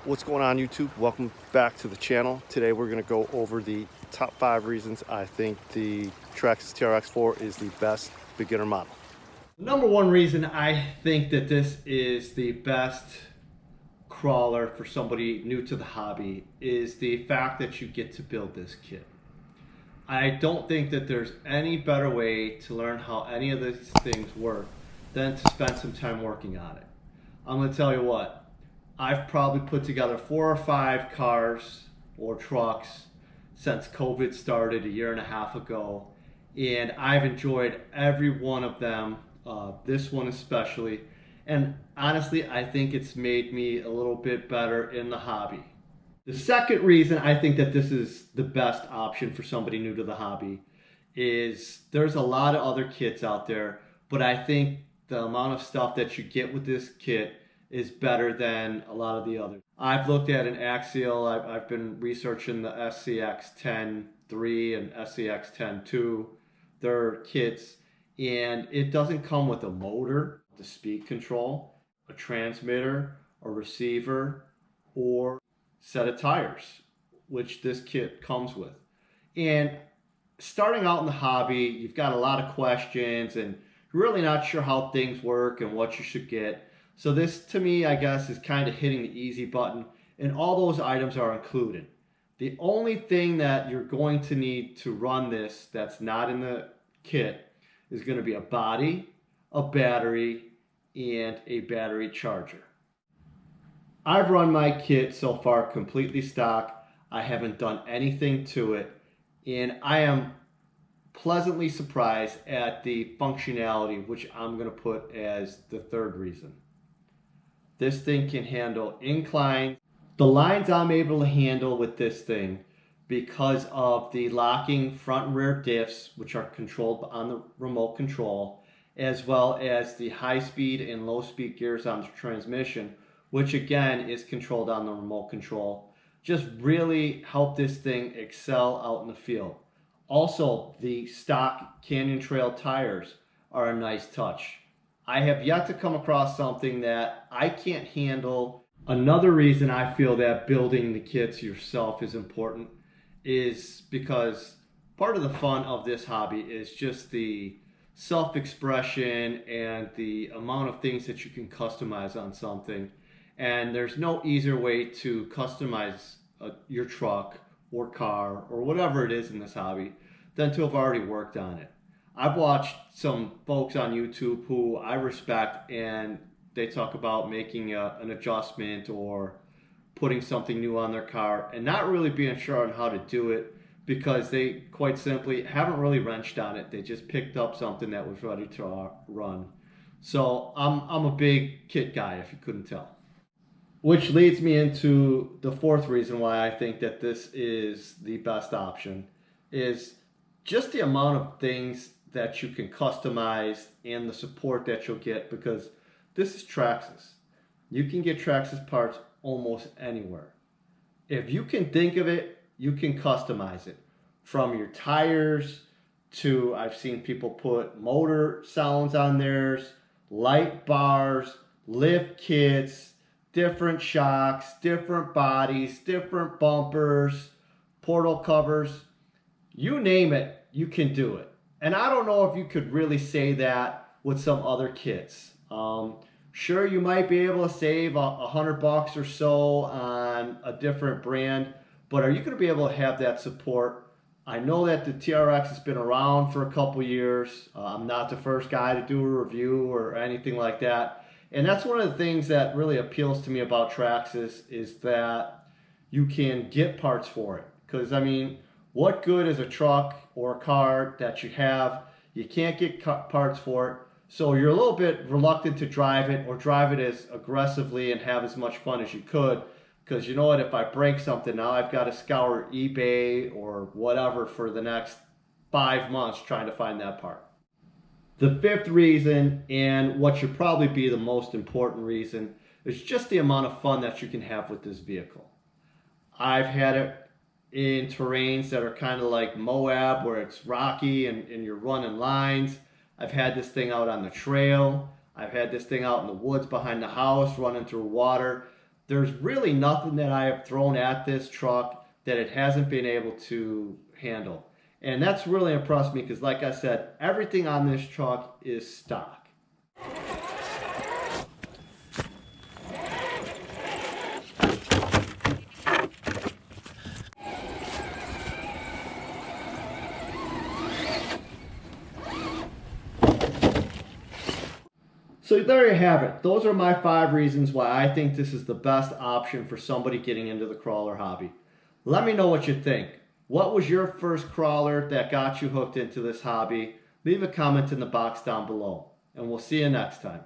What's going on, YouTube? Welcome back to the channel. Today we're going to go over the top 5 reasons I think the Traxxas TRX-4 is the best beginner model. Number one reason I think that this is the best crawler for somebody new to the hobby is the fact that you get to build this kit. I don't think that there's any better way to learn how any of these things work than to spend some time working on it. I'm going to tell you what, I've probably put together 4 or 5 cars or trucks since COVID started a year and a half ago, and I've enjoyed every one of them, this one especially. And honestly, I think it's made me a little bit better in the hobby. The second reason I think that this is the best option for somebody new to the hobby is there's a lot of other kits out there, but I think the amount of stuff that you get with this kit is better than a lot of the others. I've looked at an Axial, I've been researching the SCX-10.3 and SCX-10.2, their kits, and it doesn't come with a motor, the speed control, a transmitter, a receiver, or set of tires, which this kit comes with. And starting out in the hobby, you've got a lot of questions and you're really not sure how things work and what you should get. So this, to me, I guess, is kind of hitting the easy button, and all those items are included. The only thing that you're going to need to run this that's not in the kit is going to be a body, a battery, and a battery charger. I've run my kit so far completely stock. I haven't done anything to it, and I am pleasantly surprised at the functionality, which I'm going to put as the third reason. This thing can handle inclines. The lines I'm able to handle with this thing, because of the locking front and rear diffs, which are controlled on the remote control, as well as the high speed and low speed gears on the transmission, which again is controlled on the remote control, just really help this thing excel out in the field. Also, the stock Canyon Trail tires are a nice touch. I have yet to come across something that I can't handle. Another reason I feel that building the kits yourself is important is because part of the fun of this hobby is just the self-expression and the amount of things that you can customize on something. And there's no easier way to customize your truck or car or whatever it is in this hobby than to have already worked on it. I've watched some folks on YouTube who I respect, and they talk about making an adjustment or putting something new on their car and not really being sure on how to do it because they quite simply haven't really wrenched on it. They just picked up something that was ready to run. So I'm a big kit guy, if you couldn't tell. Which leads me into the fourth reason why I think that this is the best option is just the amount of things that you can customize and the support that you'll get, because this is Traxxas. You can get Traxxas parts almost anywhere. If you can think of it, you can customize it. From your tires to, I've seen people put motor sounds on theirs, light bars, lift kits, different shocks, different bodies, different bumpers, portal covers. You name it, you can do it. And I don't know if you could really say that with some other kits. Sure, you might be able to save $100 or so on a different brand, but are you going to be able to have that support? I know that the TRX has been around for a couple years. I'm not the first guy to do a review or anything like that. And that's one of the things that really appeals to me about Traxxas is that you can get parts for it. Because, I mean, what good is a truck or a car that you have? You can't get parts for it. So you're a little bit reluctant to drive it or drive it as aggressively and have as much fun as you could. Because you know what, if I break something, now I've got to scour eBay or whatever for the next 5 months trying to find that part. The fifth reason, and what should probably be the most important reason, is just the amount of fun that you can have with this vehicle. I've had it in terrains that are kind of like Moab, where it's rocky and you're running lines. I've had this thing out on the trail. I've had this thing out in the woods behind the house running through water. There's really nothing that I have thrown at this truck that it hasn't been able to handle. And that's really impressed me because, like I said, everything on this truck is stock. So there you have it. Those are my 5 reasons why I think this is the best option for somebody getting into the crawler hobby. Let me know what you think. What was your first crawler that got you hooked into this hobby? Leave a comment in the box down below, and we'll see you next time.